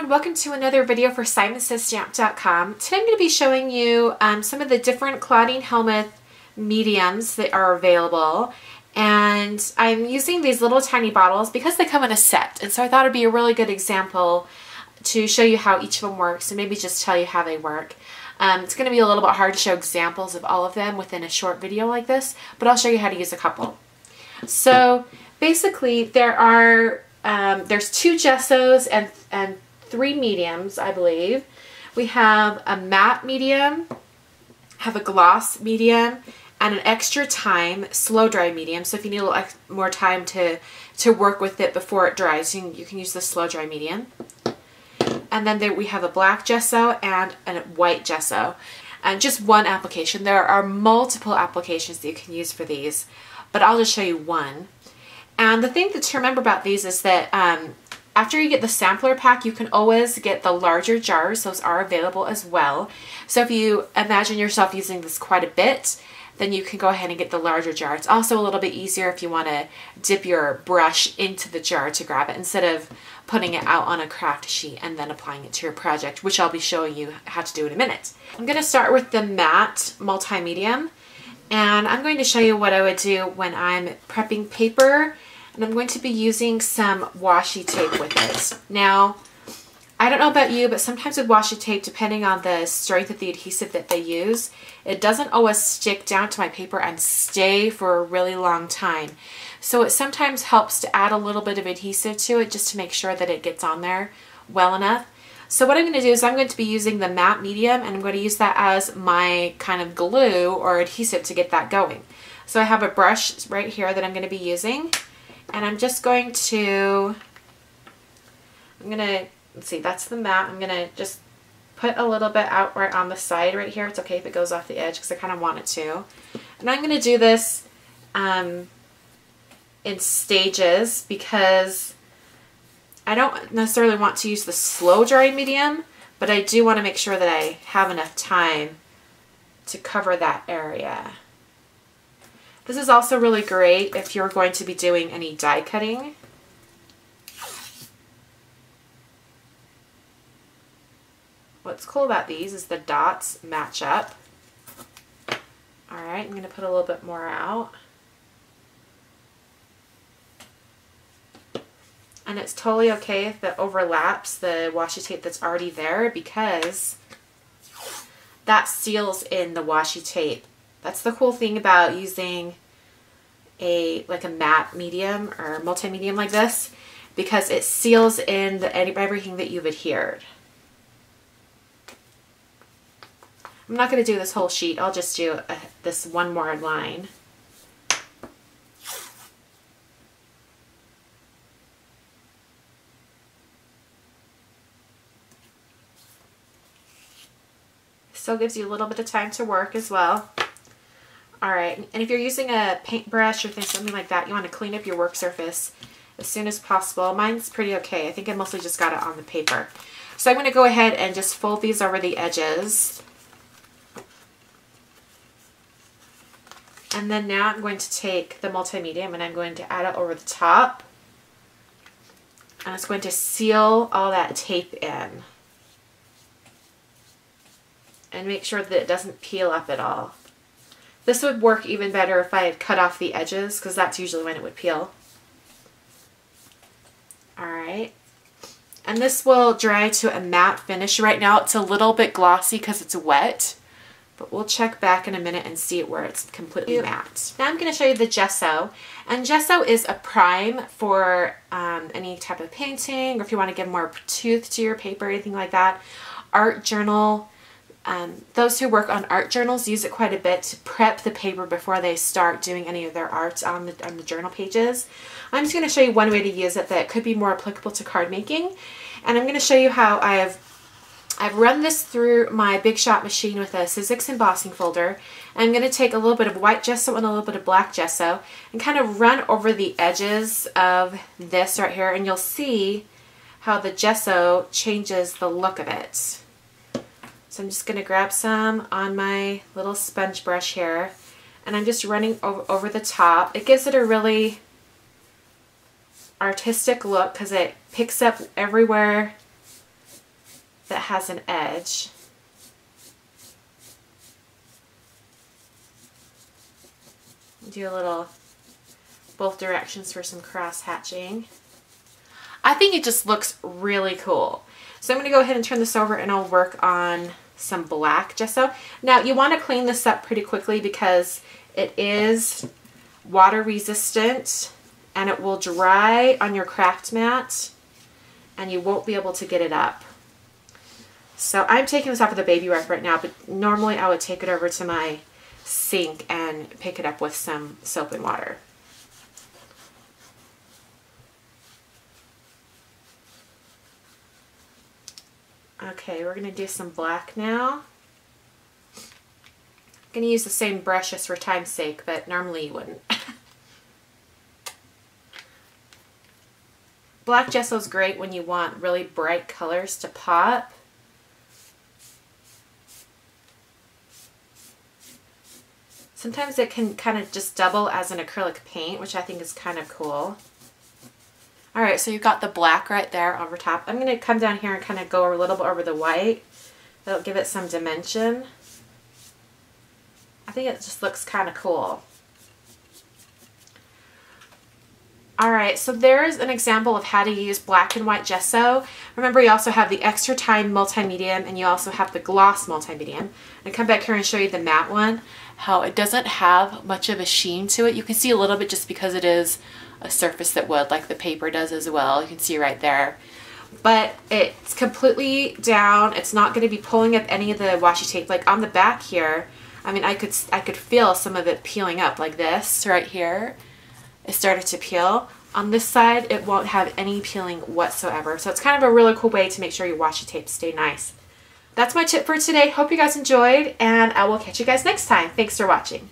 everyone, welcome to another video for SimonsSaysStamp.com. Today I'm going to be showing you some of the different Claudine Hellmuth mediums that are available, and I'm using these little tiny bottles because they come in a set, and so I thought it'd be a really good example to show you how each of them works and maybe just tell you how they work. It's going to be a little bit hard to show examples of all of them within a short video like this, but I'll show you how to use a couple. So basically there's 2 gessos and 3 mediums, I believe. We have a matte medium, have a gloss medium, and an extra time slow dry medium. So if you need a little more time to work with it before it dries, you can use the slow dry medium. And then we have a black gesso and a white gesso. And just one application. There are multiple applications that you can use for these, but I'll just show you one. And the thing to remember about these is that after you get the sampler pack, you can always get the larger jars. Those are available as well. So if you imagine yourself using this quite a bit, then you can go ahead and get the larger jar. It's also a little bit easier if you want to dip your brush into the jar to grab it instead of putting it out on a craft sheet and then applying it to your project, which I'll be showing you how to do in a minute. I'm going to start with the matte multi-medium, and I'm going to show you what I would do when I'm prepping paper. And I'm going to be using some washi tape with it. Now, I don't know about you, but sometimes with washi tape, depending on the strength of the adhesive that they use, it doesn't always stick down to my paper and stay for a really long time. So it sometimes helps to add a little bit of adhesive to it just to make sure that it gets on there well enough. So what I'm going to do is I'm going to be using the matte medium, and I'm going to use that as my kind of glue or adhesive to get that going. So I have a brush right here that I'm going to be using. And I'm just going to, let's see, that's the matte. I'm going to just put a little bit out right on the side right here. It's okay if it goes off the edge because I kind of want it to. And I'm going to do this in stages because I don't necessarily want to use the slow dry medium, but I do want to make sure that I have enough time to cover that area. This is also really great if you're going to be doing any die cutting. What's cool about these is the dots match up. Alright, I'm going to put a little bit more out. And it's totally okay if it overlaps the washi tape that's already there because that seals in the washi tape. That's the cool thing about using a matte medium or multi-medium like this, because it seals in everything that you've adhered. I'm not going to do this whole sheet. I'll just do this one more line. Still gives you a little bit of time to work as well. Alright, and if you're using a paintbrush or something like that, you want to clean up your work surface as soon as possible. Mine's pretty okay. I think I mostly just got it on the paper. So I'm going to go ahead and just fold these over the edges. And then now I'm going to take the multi-medium and I'm going to add it over the top. And it's going to seal all that tape in. And make sure that it doesn't peel up at all. This would work even better if I had cut off the edges, because that's usually when it would peel. Alright. And this will dry to a matte finish. Right now it's a little bit glossy because it's wet, but we'll check back in a minute and see it where it's completely matte. Now I'm going to show you the gesso. And gesso is a prime for any type of painting, or if you want to give more tooth to your paper, anything like that. Art journal. Those who work on art journals use it quite a bit to prep the paper before they start doing any of their art on the journal pages. I'm just going to show you one way to use it that could be more applicable to card making. And I'm going to show you how I've run this through my Big Shot machine with a Sizzix embossing folder. And I'm going to take a little bit of white gesso and a little bit of black gesso and kind of run over the edges of this right here, and you'll see how the gesso changes the look of it. So I'm just going to grab some on my little sponge brush here, and I'm just running over the top. It gives it a really artistic look because it picks up everywhere that has an edge. Do a little both directions for some cross hatching. I think it just looks really cool. So I'm going to go ahead and turn this over and I'll work on some black gesso. Now you want to clean this up pretty quickly because it is water resistant and it will dry on your craft mat and you won't be able to get it up. So I'm taking this off with a baby wipe right now, but normally I would take it over to my sink and pick it up with some soap and water. Okay, we're going to do some black now. I'm going to use the same brush just for time's sake, but normally you wouldn't. Black gesso is great when you want really bright colors to pop. Sometimes it can kind of just double as an acrylic paint, which I think is kind of cool. Alright, so you've got the black right there over top. I'm going to come down here and kind of go a little bit over the white. That'll give it some dimension. I think it just looks kind of cool. Alright, so there's an example of how to use black and white gesso. Remember, you also have the extra time multi-medium and you also have the gloss multi-medium. And come back here and show you the matte one, how it doesn't have much of a sheen to it. You can see a little bit just because it is a surface that would, like the paper does as well. You can see right there. But it's completely down. It's not going to be pulling up any of the washi tape. Like on the back here, I mean, I could feel some of it peeling up like this right here. It started to peel. On this side, it won't have any peeling whatsoever. So it's kind of a really cool way to make sure your washi tapes stay nice. That's my tip for today. Hope you guys enjoyed, and I will catch you guys next time. Thanks for watching.